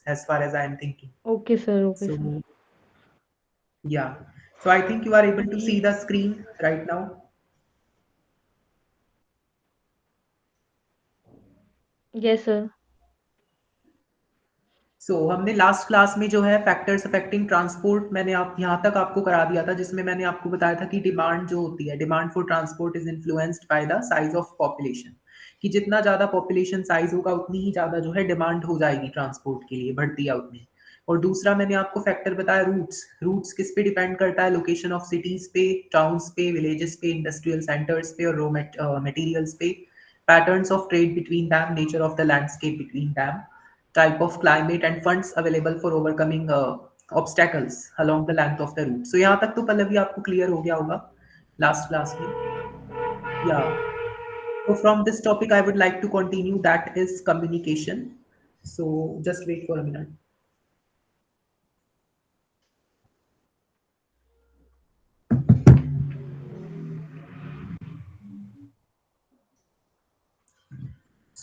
as far as I am thinking. Okay, sir. Okay, sir. So yeah. So I think you are able to see Okay. the screen right now. Yes, sir. सो हमने last class में जो है factors affecting transport मैंने आप यहाँ तक आपको करा दिया था, जिसमें मैंने आपको बताया था कि डिमांड जो होती है, demand for transport is influenced by the size of population, कि जितना ज़्यादा पॉपुलेशन साइज होगा उतनी ही ज़्यादा जो है डिमांड हो जाएगी ट्रांसपोर्ट के लिए, बढ़ती है उतनी। और दूसरा मैंने आपको फैक्टर बताया रूट्स, रूट्स किस पे डिपेंड करता है, लोकेशन ऑफ सिटीज पे, टाउन्स पे, विलेजेस पे, इंडस्ट्रियल सेंटर्स पे और रॉ मटेरियल्स पे, patterns of trade between them, nature of the landscape between them, type of climate and funds available for overcoming obstacles along the length of the route. So यहाँ तक तो पल्लवी आपको clear हो गया होगा लास्ट क्लास में। या so from this topic I would like to continue, that is communication. So just wait for a minute.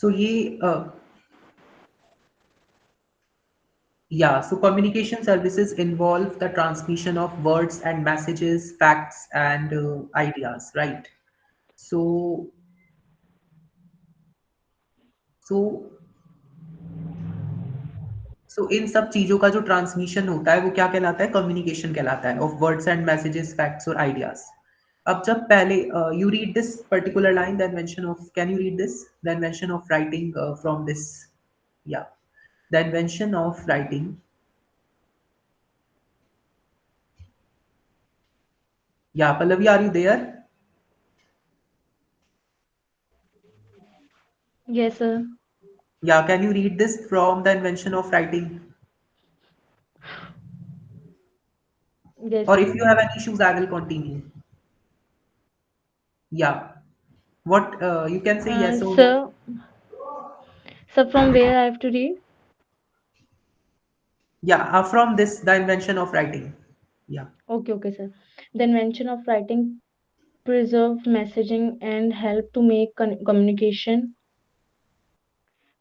So ये yeah, so communication services involve the transmission of words and messages, facts and ideas, right? So so सो इन सब चीजों का जो transmission होता है वो क्या कहलाता है, कम्युनिकेशन कहलाता है, of words and messages, facts और आइडियाज। अब जब पहले you read this particular line, the invention of, can you read this, the invention of writing from this, या द इन्वेंशन ऑफ राइटिंग, या Pallavi are you there, Yes, sir. या can you read this from the invention of writing, Yes, और sir. If you have any issues I will continue, या what you can say yes or no. Sir, sir, from where I have to read? Yeah, from this, the invention of writing. Yeah. Okay, okay, sir. The invention of writing preserved messaging and help to make communication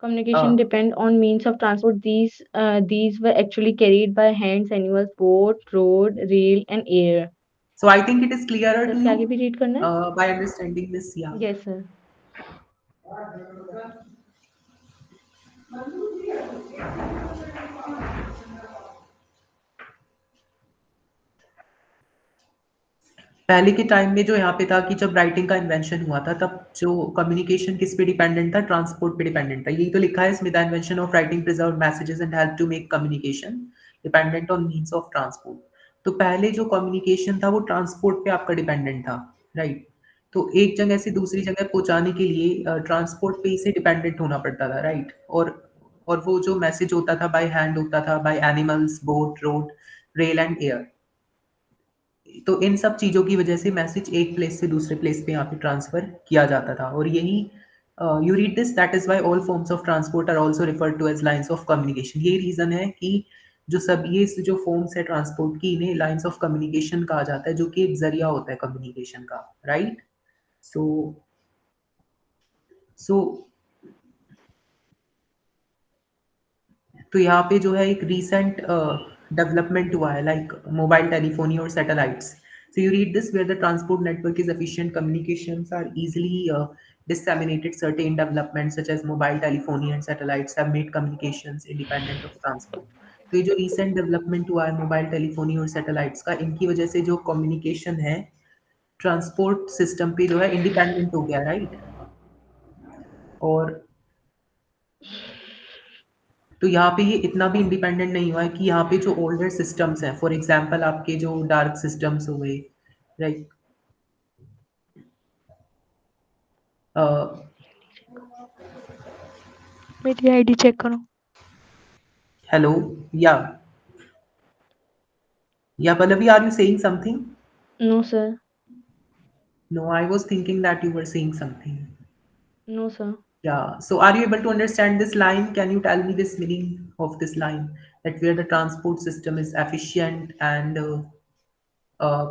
uh, depend on means of transport. These were actually carried by hands, animals, boat, road, rail, and air. So I think it is clearer sir to इसके आगे you भी read करना है? by understanding this. Yeah. Yes sir. पहले के time में जो यहाँ पे था कि जब राइटिंग का इन्वेंशन हुआ था, तब जो कम्युनिकेशन किस पे डिपेंडेंट था, ट्रांसपोर्ट पे डिपेंडेंट था। यही तो लिखा है इसमें, the invention of writing preserve messages and help to make communication dependent on means of transport. तो पहले जो कम्युनिकेशन था वो ट्रांसपोर्ट पे आपका डिपेंडेंट था, राइट। तो एक जगह से दूसरी जगह पहुंचाने के लिए ट्रांसपोर्ट पे ही से डिपेंडेंट होना पड़ता था, राइट। और वो जो मैसेज होता था बाय हैंड होता था, by animals, boat, road, rail and air. तो इन सब चीज़ों की वजह से मैसेज एक प्लेस से दूसरे प्लेस पे यहाँ पे ट्रांसफ़र किया जाता था, और यही you read this, that is why all forms of transport are also referred to as lines of communication. यही रीज़न है कि जो सब ये जो फॉर्म्स है ट्रांसपोर्ट की, इन्हें लाइन्स ऑफ कम्युनिकेशन कहा जाता है, जो कि एक ज़रिया होता है कम्युनिकेशन का, राइट। सो सो तो यहाँ पे जो है एक रीसेंट डेवलपमेंट हुआ है, लाइक मोबाइल टेलीफोनी और satellites. So you read this, where the transport network is efficient, communications are easily disseminated, certain developments such as mobile telephony and satellites have made communications independent of transport. तो ये जो recent development हुआ है mobile telephony और satellites का, इनकी वजह से जो कम्युनिकेशन है ट्रांसपोर्ट सिस्टम पे जो है इंडिपेंडेंट हो गया, राइट। और तो यहाँ पे ये इतना भी इंडिपेंडेंट नहीं हुआ है कि यहाँ पे जो ओल्डर सिस्टम्स हैं, फॉर एग्जांपल आपके जो डार्क सिस्टम्स हो गए, लाइक मेरी आईडी चेक करो. Hello, yeah yeah Pallavi, are you saying something? No, sir. No, I was thinking that you were saying something. No, sir. Yeah, so are you able to understand this line? Can you tell me this meaning of this line, that where the transport system is efficient and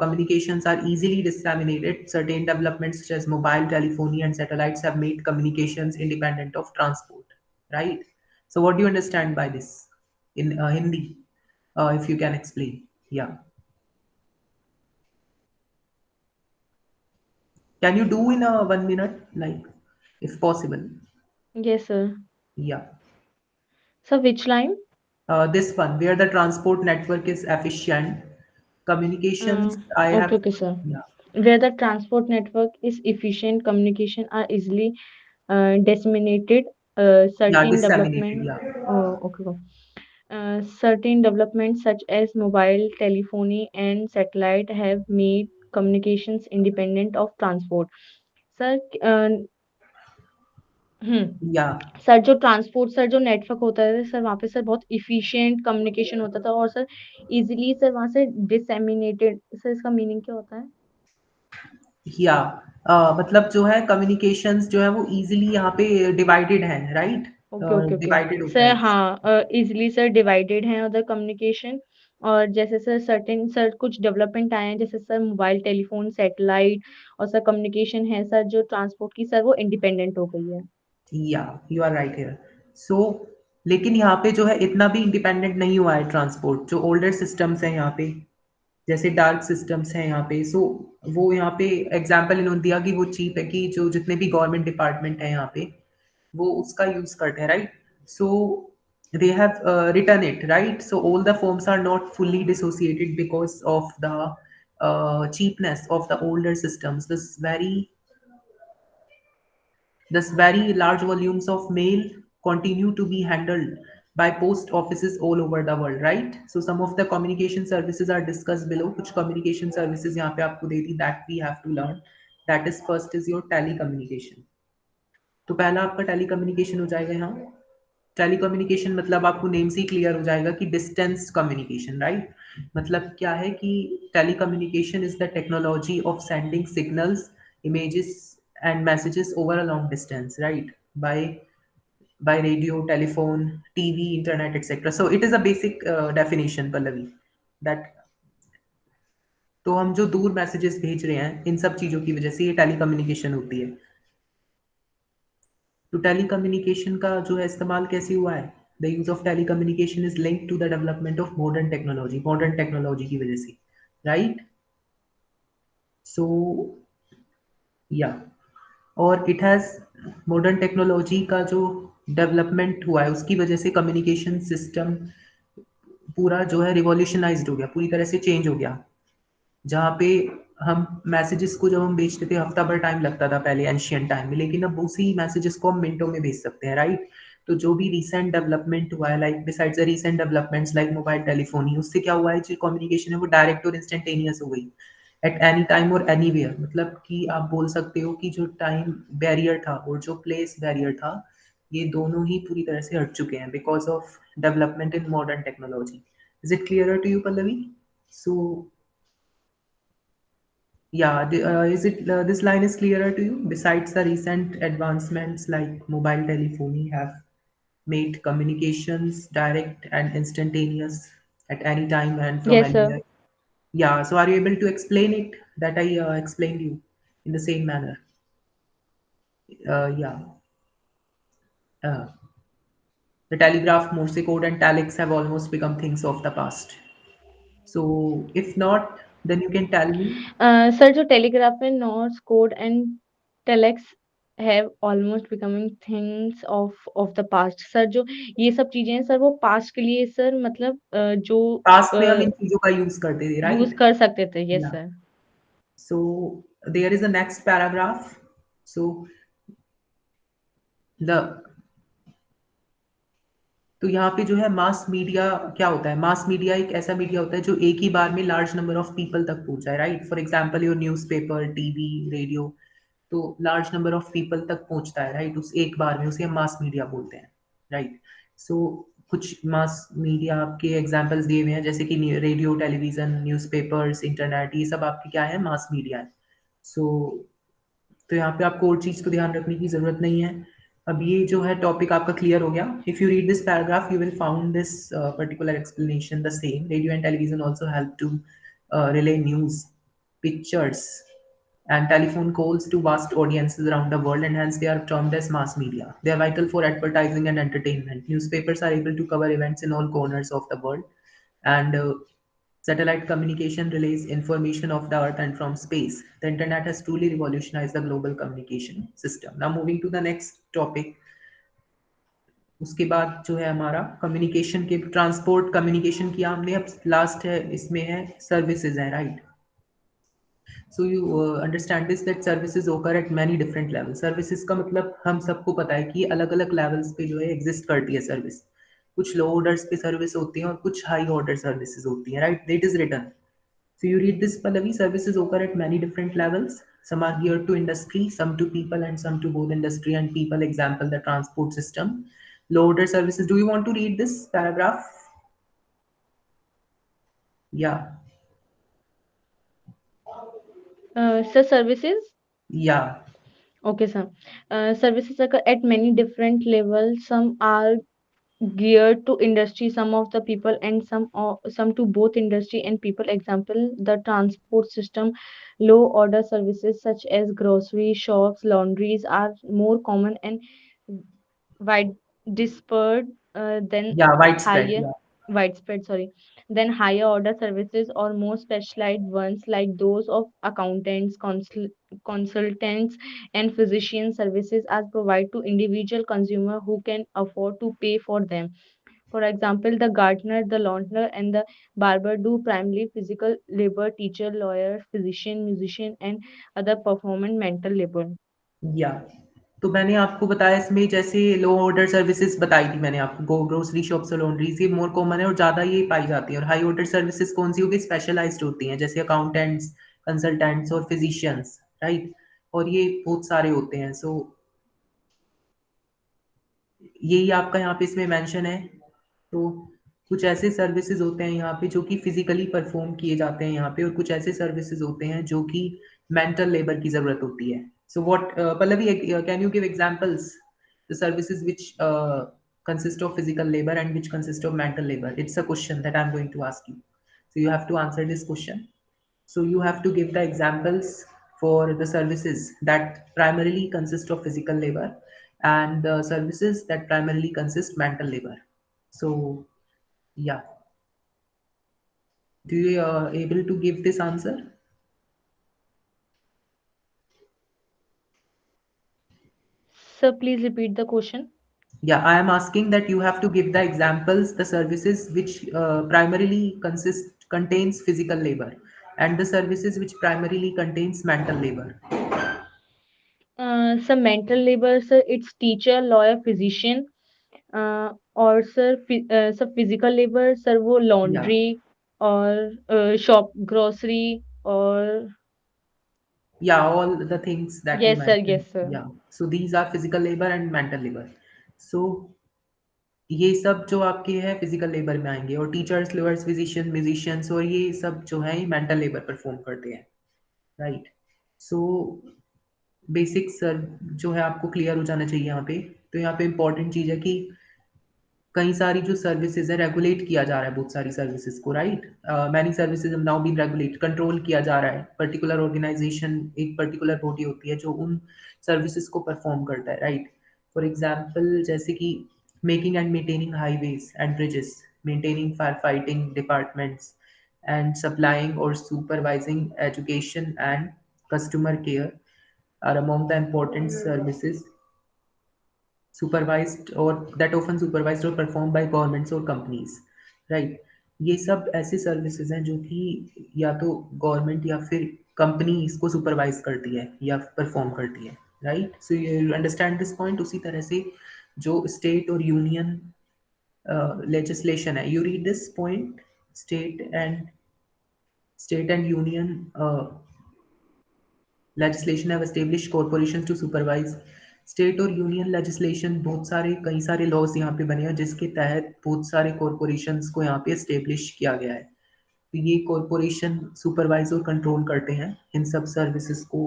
communications are easily disseminated, certain developments such as mobile telephony and satellites have made communications independent of transport, right? So what do you understand by this? in Hindi, if you can explain. Yeah. Can you do in a 1 minute, like, if possible? Yes, sir. Yeah. So which line? This one, where the transport network is efficient, Uh, communications, I okay, have, okay, sir. yeah, Where the transport network is efficient, communication are easily disseminated. yeah, Certain disseminated, development. yeah, Oh, okay. Go. Certain developments such as mobile telephony and satellite have made communications independent of transport. Sir yeah, sir जो transport sir जो network होता है sir वहाँ पे sir बहुत efficient communication होता था और सर इजीली सर वहाँ से डिसएमिनेटेड सर इसका मीनिंग क्या होता है या मतलब जो है कम्युनिकेशंस जो है वो इजीली यहाँ पे डिवाइडेड है, right? Okay okay okay divided होता सर है। हाँ इजीली सर डिवाइडेड है उधर कम्युनिकेशन और जैसे सर सर्टेन सर कुछ डेवलपमेंट आए हैं जैसे सर मोबाइल टेलीफोन सैटेलाइट और सर कम्युनिकेशन है सर जो ट्रांसपोर्ट की सर वो इंडिपेंडेंट हो गई है या यू आर राइट हियर। सो लेकिन यहाँ पे जो है इतना भी इंडिपेंडेंट नहीं हुआ है ट्रांसपोर्ट, जो ओल्डर सिस्टम्स हैं यहाँ पे, जैसे डार्क सिस्टम्स हैं यहाँ पे। सो वो यहाँ पे एग्जाम्पल इन्होंने दिया कि वो चीप है, कि जो जितने भी गवर्नमेंट डिपार्टमेंट है यहाँ पे वो उसका यूज करते हैं, right? So they have written it, right? So all the firms are not fully dissociated because of the cheapness of the older systems. This very large volumes of mail continue to be handled by post offices all over the world, right? So some of the communication services are discussed below. Which communication services यहाँ पे आपको दे दी that we have to learn. That is first is your telecommunication. तो पहला आपका telecommunication हो जाएगा यहाँ। Telecommunication मतलब आपको नेम से ही क्लियर हो जाएगा कि डिस्टेंस कम्युनिकेशन, राइट? मतलब क्या है कि telecommunication is the technology of sending signals, images and messages over a long distance, right? By radio, telephone, TV, internet, etc. So it is a basic definition, Pallavi, that तो हम जो दूर messages भेज रहे हैं इन सब चीज़ों की वजह से ये टेलीकम्युनिकेशन होती है। तो टेलीकम्युनिकेशन का जो है इस्तेमाल कैसे हुआ है? The use of telecommunication is linked to the development of modern technology की वजह से, राइट? सो या और इट हैज़ मॉडर्न टेक्नोलॉजी का जो डेवलपमेंट हुआ है उसकी वजह से कम्युनिकेशन सिस्टम पूरा जो है रिवॉल्यूशनाइज्ड हो गया, पूरी तरह से चेंज हो गया। जहाँ पे हम मैसेजेस को जब हम भेजते थे हफ्ता भर टाइम लगता था पहले एंशियंट टाइम में, लेकिन अब उसी मैसेजेस को हम मिनटों में भेज सकते हैं, राइट? तो जो भी रिसेंट डेवलपमेंट हुआ है, like besides the recent developments like mobile telephony, उससे क्या हुआ है, जो कम्युनिकेशन है वो डायरेक्ट और इंस्टेंटेनियस हो गई एट एनी टाइम और एनीवेयर। मतलब कि आप बोल सकते हो कि जो टाइम बैरियर था और जो प्लेस बैरियर था, ये दोनों ही पूरी तरह से हट चुके हैं because of development in modern technology. Is it clear to you, Pallavi? So yeah, is it this line is clearer to you? Besides the recent advancements like mobile telephony have made communications direct and instantaneous at any time and from yes sir anywhere. Yeah, so are you able to explain it that I explained you in the same manner? Yeah, uh, the telegraph, Morse code, and telex have almost become things of the past. So if not, then you can tell me. Sir जो telegraph में Norse code and telex have almost becoming things of the past sir जो ये सब चीजें हैं sir वो past के लिए सर मतलब जो Past में हम इन चीजों का यूज करते थे, यूज right? कर सकते थे yes Yeah. Sir So there is a next paragraph. So the तो यहाँ पे जो है मास मीडिया क्या होता है? मास मीडिया एक ऐसा मीडिया होता है जो एक ही बार में लार्ज नंबर ऑफ पीपल तक पहुंच जाए, right? For example your newspaper, TV, radio, तो लार्ज नंबर ऑफ पीपल तक पहुंचता है, राइट? उस एक बार में उसे हम मास मीडिया बोलते हैं, राइट? सो कुछ मास मीडिया आपके एग्जांपल्स दिए हुए हैं जैसे कि रेडियो, टेलीविजन, न्यूज़पेपर्स, इंटरनेट, ये सब आपके क्या है? मास मीडिया है। सो तो यहाँ पे आपको और चीज़ को ध्यान रखने की ज़रूरत नहीं है। अब ये जो है टॉपिक आपका क्लियर हो गया। If you read this paragraph you will found this particular explanation the same. Radio and television also help to relay news, pictures and telephone calls to vast audiences around the world, and hence they are termed as mass media. They are vital for advertising and entertainment. Newspapers are able to cover events in all corners of the world, and satellite communication relays information of the Earth and from space. The internet has truly revolutionized the global communication system. Now moving to the next topic. उसके बाद जो है हमारा communication के transport communication किया हमने, अब last है इसमें है सर्विसेज है, right? So you understand this that services occur at many different level. Services का मतलब हम सबको पता है कि अलग अलग लेवल्स पे जो है एग्जिस्ट करती है सर्विस। कुछ लो ऑर्डर्स पे सर्विस होती है और कुछ हाई ऑर्डर सर्विसेज होती है, right? That is written. So you read this, Pallavi. Services occur at many different levels. Some are geared to industry, some to people, and some to both industry and people. Example, the transport system. Low order services. Do you want to read this paragraph? Yeah. Sir, services. Yeah. Okay, sir. Services occur at many different levels. Some are geared to industry, some of the people, and some to both industry and people. Example, the transport system. Low order services such as grocery shops, laundries are more common and wide dispersed than Yeah. Widespread. higher Yeah. widespread, sorry, than higher order services or more specialized ones like those of accountants, consultants, and physician services are provided to individual consumer who can afford to pay for them. For example, the gardener, the launderer, and the barber do primarily physical labor, teacher, lawyer, physician, musician, and other performance mental labor. या तो मैंने आपको बताया इसमें, जैसे लो order services बताई थी मैंने आपको, ग्रोसरी शॉप्स और लॉन्ड्रीज, ये मोर कॉमन है और ज़्यादा ये पाई जाती है। और हाई ऑर्डर सर्विसेज कौन सी होगी? स्पेशलाइज्ड होती हैं, जैसे अकाउंटेंट्स, कंसल्टेंट्स और फिजिशियंस, राइट? और ये बहुत सारे होते हैं। सो यही आपका यहाँ पे इसमें मेंशन है। तो कुछ ऐसे सर्विसेज होते हैं यहाँ पे जो कि फिजिकली परफॉर्म किए जाते हैं यहाँ पे, और कुछ ऐसे सर्विसेज होते हैं जो कि मेंटल लेबर की जरूरत होती है। So what Pallavi, can you give examples the services which consist of physical labor and which consist of mental labor? It's a question that I'm going to ask you, so you have to answer this question. So you have to give the examples for the services that primarily consist of physical labor and the services that primarily consist mental labor. So yeah, do you able to give this answer? Sir, please repeat the question. Yeah, I am asking that you have to give the examples, the services which primarily contains physical labor, and the services which primarily contains mental labor. Some mental labor, sir, it's teacher, lawyer, physician. और sir सब physical labour sir वो Yeah. Laundry और shop grocery और Yeah, all the things that you yes sir mentioned. Yes sir Yeah. So these are physical labor and mental labor. So ये सब जो आपके हैं फिजिकल लेबर में आएंगे, और टीचर्स, लॉयर्स, फिजिशियन, म्यूजिशियंस, और ये सब जो है मेंटल लेबर परफॉर्म करते हैं, राइट? सो बेसिक सर जो है आपको क्लियर हो जाना चाहिए यहाँ पे। तो यहाँ पे इंपॉर्टेंट चीज़ है कि कई सारी जो सर्विसेज है रेगुलेट किया जा रहा है, बहुत सारी सर्विसेज को, right? Many services now been regulate, control किया जा रहा है। पर्टिकुलर ऑर्गेनाइजेशन, एक पर्टिकुलर बॉडी होती है जो उन सर्विसेज को परफॉर्म करता है, राइट? फॉर एग्जाम्पल जैसे कि making and maintaining highways and bridges, maintaining fire fighting departments, and supplying or supervising education and customer care are among the important services supervised or that often supervised or performed by governments or companies, right? ये सब ऐसे services हैं जो कि या तो government या फिर कंपनी इसको सुपरवाइज करती है या परफॉर्म करती है, right? So you understand this point. उसी तरह से जो स्टेट और यूनियन लेजिस्लेशन है, you read this point, state and union legislation have established corporations to supervise। State और यूनियन लेजिस्लेशन, बहुत सारे कई सारे लॉज यहाँ पे बने हैं जिसके तहत बहुत सारे कॉरपोरेशंस को यहाँ पे एस्टेब्लिश किया गया है। तो ये कॉरपोरेशन सुपरवाइज और कंट्रोल करते हैं इन सब सर्विसेज को,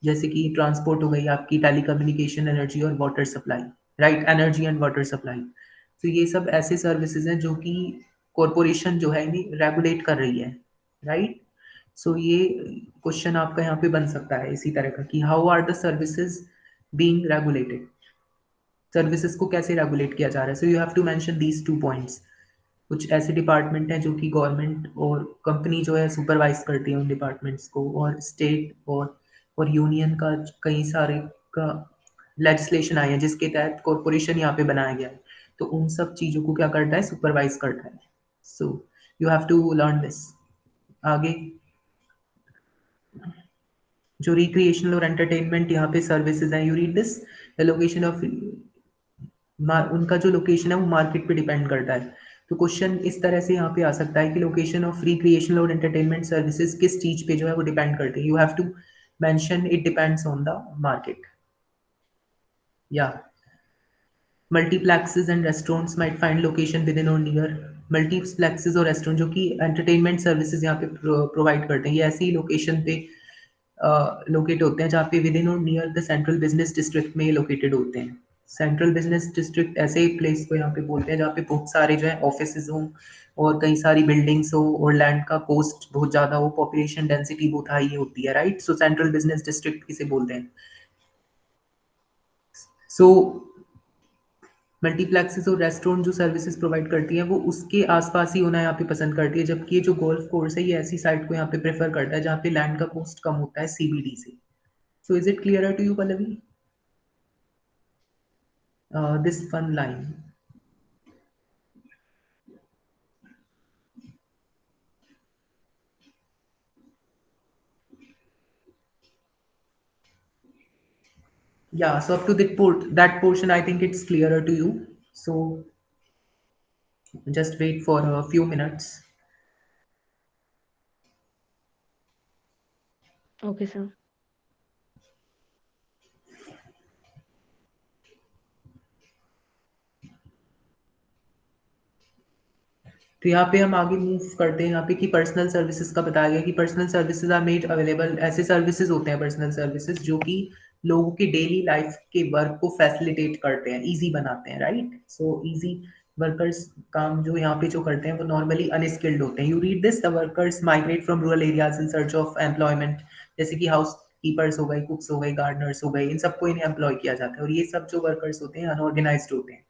जैसे कि ट्रांसपोर्ट हो गई आपकी, टेलीकम्युनिकेशन, एनर्जी और water supply, right? Energy and water supply. तो ये सब ऐसे सर्विसेज हैं जो कि कॉरपोरेशन जो है इन्हें रेगुलेट कर रही है, राइट? सो ये क्वेश्चन आपका यहाँ पे बन सकता है इसी तरह का कि how are the services being regulated, services को कैसे रेगुलेट किया जा रहा है। So you have to mention these 2 points. कुछ ऐसे डिपार्टमेंट हैं जो कि गवर्नमेंट और कंपनी जो है सुपरवाइज करती है उन डिपार्टमेंट्स को, और स्टेट और यूनियन का कई सारे का लेजिस्लेशन आए हैं जिसके तहत कॉरपोरेशन यहाँ पे बनाया गया है, तो उन सब चीज़ों को क्या करता है, सुपरवाइज करता है। So you have to learn this. आगे जो रिक्रिएशनल और एंटरटेनमेंट यहाँ पे सर्विसेज हैं, you read this, the location of, उनका जो लोकेशन है वो मार्केट पे डिपेंड करता है। तो क्वेश्चन इस तरह से यहाँ पे आ सकता है कि लोकेशन ऑफ रिक्रिएशनल और एंटरटेनमेंट सर्विसेज किस चीज पे जो है वो डिपेंड करते हैं। You have to mention it depends on the market. या multiplexes and restaurants might find location within और नियर, मल्टीप्लेक्सेस और रेस्टोरेंट जो कि एंटरटेनमेंट सर्विसेज यहाँ पे प्रोवाइड करते हैं, ये ऐसी लोकेशन पे लोकेट होते हैं जहाँ पे विद इन और near the central business district में लोकेटेड होते हैं। सेंट्रल बिजनेस डिस्ट्रिक्ट ऐसे प्लेस को यहाँ पे बोलते हैं जहाँ पे बहुत सारे जो है ऑफिसेज हों और कई सारी बिल्डिंग्स हो और लैंड का कॉस्ट बहुत ज़्यादा हो, पॉपुलेशन डेंसिटी बहुत हाई होती है, राइट। सो सेंट्रल बिजनेस डिस्ट्रिक्ट किसे बोलते हैं। सो मल्टीप्लेक्सेस और रेस्टोरेंट जो सर्विसेज प्रोवाइड करती है वो उसके आसपास ही होना यहाँ पे पसंद करती है, जबकि ये जो गोल्फ कोर्स है ये ऐसी साइट को यहाँ पे प्रेफर करता है जहाँ पे लैंड का कॉस्ट कम होता है सीबीडी से। So is it clear to you Pallavi, this fun line? Yeah, so up to that portion, I think it's clearer to you. So just wait for a few minutes. Okay, sir. तो यहाँ पे हम आगे move करते हैं यहाँ पे कि पर्सनल सर्विसेज का बताया गया कि personal services are made available, ऐसे सर्विसेज होते हैं पर्सनल सर्विसेज जो कि लोगों की डेली लाइफ के वर्क को फैसिलिटेट करते हैं, इजी बनाते हैं, राइट। सो इजी वर्कर्स काम जो यहाँ पे जो करते हैं वो नॉर्मली अनस्किल्ड होते हैं। You read this, the workers migrate from rural areas in search of employment, जैसे कि हाउस कीपर्स हो गए, कुक्स हो गए, गार्डनर्स हो गए, इन सबको इन्हें एम्प्लॉय किया जाता है और ये सब जो वर्कर्स होते हैं अनऑर्गेनाइज होते हैं।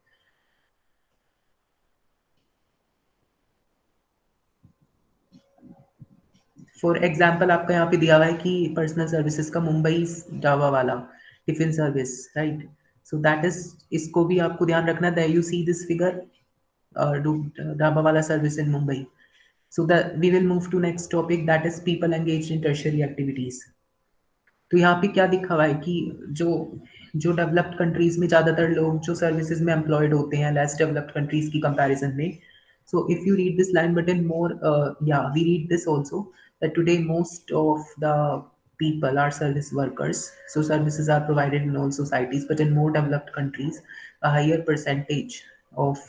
फॉर एग्जाम्पल आपका यहाँ पे दिया हुआ है कि पर्सनल सर्विसेज का मुंबई ढाबा वाला tiffin service, right. So that is, इसको भी आपको ध्यान रखना है, you see this figure, dhaba वाला service in Mumbai. So that we will move to next topic, that is people engage in tertiary activities. तो यहाँ पे क्या दिखा हुआ है कि जो जो डेवलप्ड कंट्रीज में ज़्यादातर लोग जो सर्विसेज में एम्प्लॉयड होते हैं लेस डेवलप्ड कंट्रीज की कंपैरिजन में। So if you read this line but in more, या we read this also that today most of the people are service workers, so services are provided in all societies, but in more developed countries a higher percentage of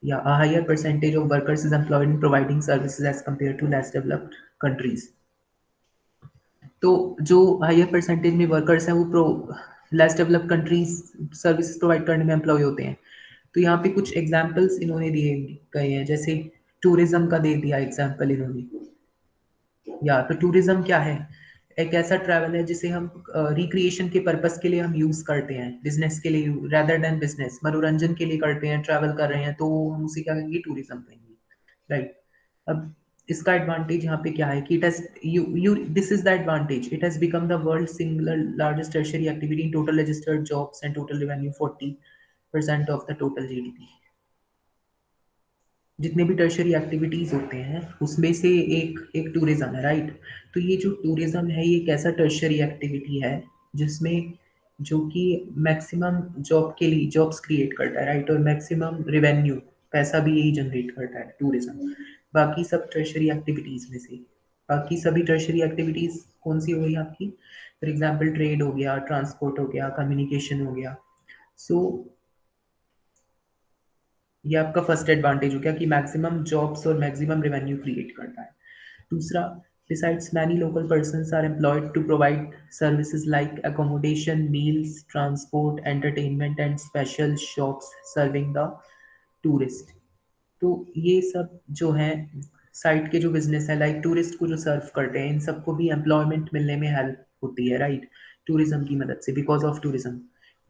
yeah, a higher percentage of workers is employed in providing services as compared to less developed countries. तो जो higher percentage में workers हैं वो pro less developed countries services provide करने में employ होते हैं। तो यहाँ पे कुछ एग्जांपल्स इन्होंने दिए गए हैं, जैसे टूरिज्म का दे दिया एग्जांपल इन्होंने। या तो टूरिज्म क्या है, एक ऐसा ट्रैवल है जिसे हम रिक्रिएशन के पर्पस के लिए हम यूज करते हैं, बिजनेस के लिए रेदर देन बिजनेस, मनोरंजन के लिए करते हैं, ट्रैवल कर रहे हैं, तो हम उसे क्या कहेंगे, टूरिज्म कहेंगे, राइट। अब इसका एडवांटेज यहाँ पे क्या है कि it has you this is the advantage, it has become the world single largest tertiary activity in total registered jobs and total revenue 40% of the total GDP. जितने भी टर्शियरी एक्टिविटीज होते हैं उसमें से एक एक टूरिज्म है, राइट। तो ये जो टूरिज्म है ये एक ऐसा टर्शियरी एक्टिविटी है जिसमें जो कि मैक्सिमम जॉब के लिए जॉब्स क्रिएट करता है, राइट, और मैक्सिमम रेवेन्यू पैसा भी यही जनरेट करता है टूरिज्म, बाकी सब टर्शियरी एक्टिविटीज में से। बाकी सभी टर्शियरी एक्टिविटीज कौन सी हो गई आपकी, फॉर एग्जाम्पल ट्रेड हो गया, ट्रांसपोर्ट हो गया, कम्युनिकेशन हो गया। सो ये आपका फर्स्ट एडवांटेज हो गया कि मैक्सिमम जॉब्स और मैक्सिमम रेवेन्यू क्रिएट करता है। दूसरा, besides many local persons are employed to provide services like accommodation, meals, transport, entertainment and special shops serving the tourist। तो ये सब जो है साइड के जो बिजनेस है लाइक टूरिस्ट को जो सर्व करते हैं, इन सबको भी एम्प्लॉयमेंट मिलने में हेल्प होती है, राइट, टूरिज्म की मदद से, बिकॉज ऑफ टूरिज्म।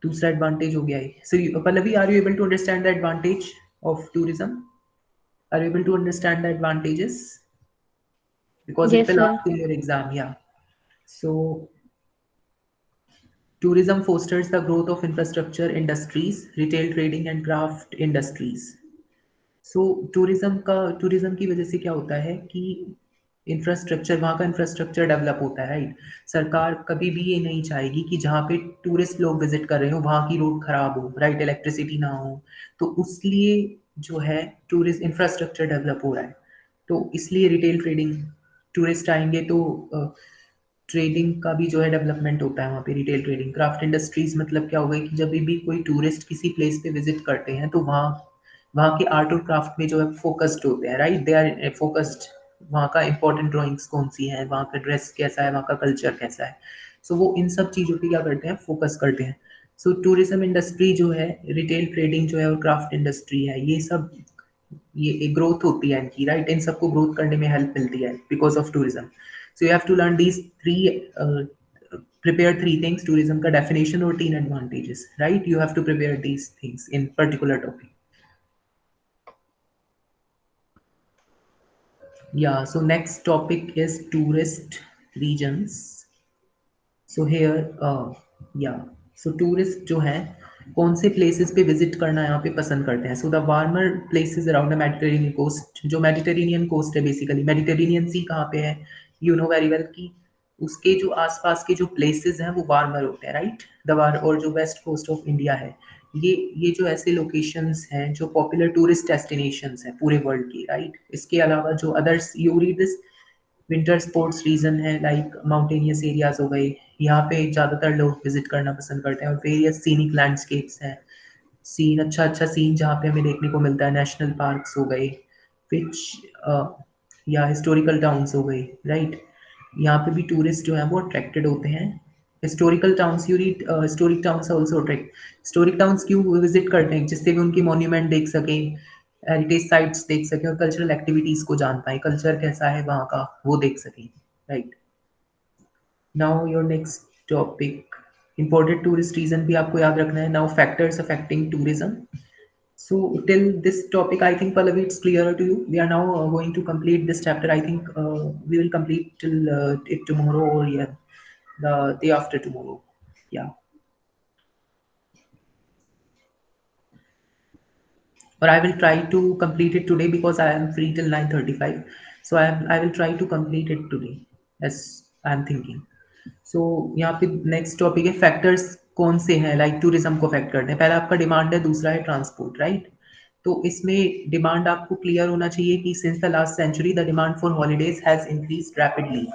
दूसरा एडवांटेज हो गया है। So Pallavi, are you able to understand the advantage of tourism? Are you able to understand the advantages? Because it Yes, will sir. ask in your exam, yeah. So tourism fosters the growth of infrastructure industries, retail trading and craft industries. So tourism की वजह से क्या होता है कि infrastructure, वहाँ का infrastructure develop होता है, राइट। सरकार कभी भी ये नहीं चाहेगी कि जहाँ पे टूरिस्ट लोग विजिट कर रहे हो वहाँ की रोड खराब हो, राइट, इलेक्ट्रिसिटी ना हो। तो उसलिए जो है टूरिस्ट इंफ्रास्ट्रक्चर डेवलप हो रहा है। तो इसलिए रिटेल ट्रेडिंग, टूरिस्ट आएंगे तो ट्रेडिंग का भी जो है डेवलपमेंट होता है वहाँ पे, रिटेल ट्रेडिंग। क्राफ्ट इंडस्ट्रीज मतलब क्या होगा कि जब भी कोई टूरिस्ट किसी प्लेस पे विजिट करते हैं तो वहाँ वहाँ के आर्ट और क्राफ्ट में जो है फोकस्ड होते हैं, राइट, दे आर फोकस्ड। वहाँ का इंपॉर्टेंट ड्राइंग्स कौन सी है, वहाँ का ड्रेस कैसा है, वहाँ का कल्चर कैसा है। सो वो इन सब चीज़ों पे क्या करते हैं, फोकस करते हैं। सो टूरिज्म इंडस्ट्री जो है, रिटेल ट्रेडिंग जो है और क्राफ्ट इंडस्ट्री है, ये सब ये ग्रोथ होती है इनकी, राइट। इन सबको ग्रोथ करने में हेल्प मिलती है because of tourism. So you have to learn these three, prepare three things, tourism का definition और तीन advantages, right? You have to prepare these things in particular topic. Yeah, so next topic is tourist regions. So here, yeah, so tourist जो है कौन से places पे visit करना यहाँ पे पसंद करते हैं? So the warmer places around the Mediterranean coast, जो Mediterranean coast है basically, Mediterranean sea कहाँ पे है? You know very well कि उसके जो आसपास के जो places हैं वो warmer होते हैं, right? और जो west coast of India है, ये जो ऐसे locations हैं जो popular tourist destinations हैं पूरे world की, right? इसके अलावा जो others, you read this, winter sports region है लाइक माउंटेनियस एरियाज हो गए, यहाँ पे ज़्यादातर लोग विजिट करना पसंद करते हैं। और वेरियस सीनिक लैंडस्केप्स हैं, सीन अच्छा अच्छा सीन जहाँ पे हमें देखने को मिलता है, नेशनल पार्क्स हो गए, विच या हिस्टोरिकल टाउन्स हो गई, राइट। यहाँ पे भी टूरिस्ट जो है वो अट्रैक्टेड होते हैं। Historical towns, you read historic towns also attract. Historic towns क्यों विजिट करते हैं? जिससे भी उनकी मॉन्यूमेंट देख सकें, हेरिटेज साइट्स देख सकें और कल्चरल एक्टिविटीज को जान पाए, कल्चर कैसा है वहाँ का वो देख सकें, right. Now your next topic, imported tourist region भी आपको याद रखना है। Now factors affecting tourism. So till this topic, I think Pallavi, it's clearer to you. We are now going to complete this chapter. I think we will complete till it tomorrow or yeah, the day after tomorrow. Yeah. Or I will try to complete it today because I am free till 9:35. So I will try to complete it today as I am thinking. So यहाँ पे next topic है factors कौन से हैं like tourism को affect करते हैं। पहला आपका डिमांड है, दूसरा है ट्रांसपोर्ट, राइट। तो इसमें डिमांड आपको क्लियर होना चाहिए कि since the last century the demand for holidays has increase rapidly.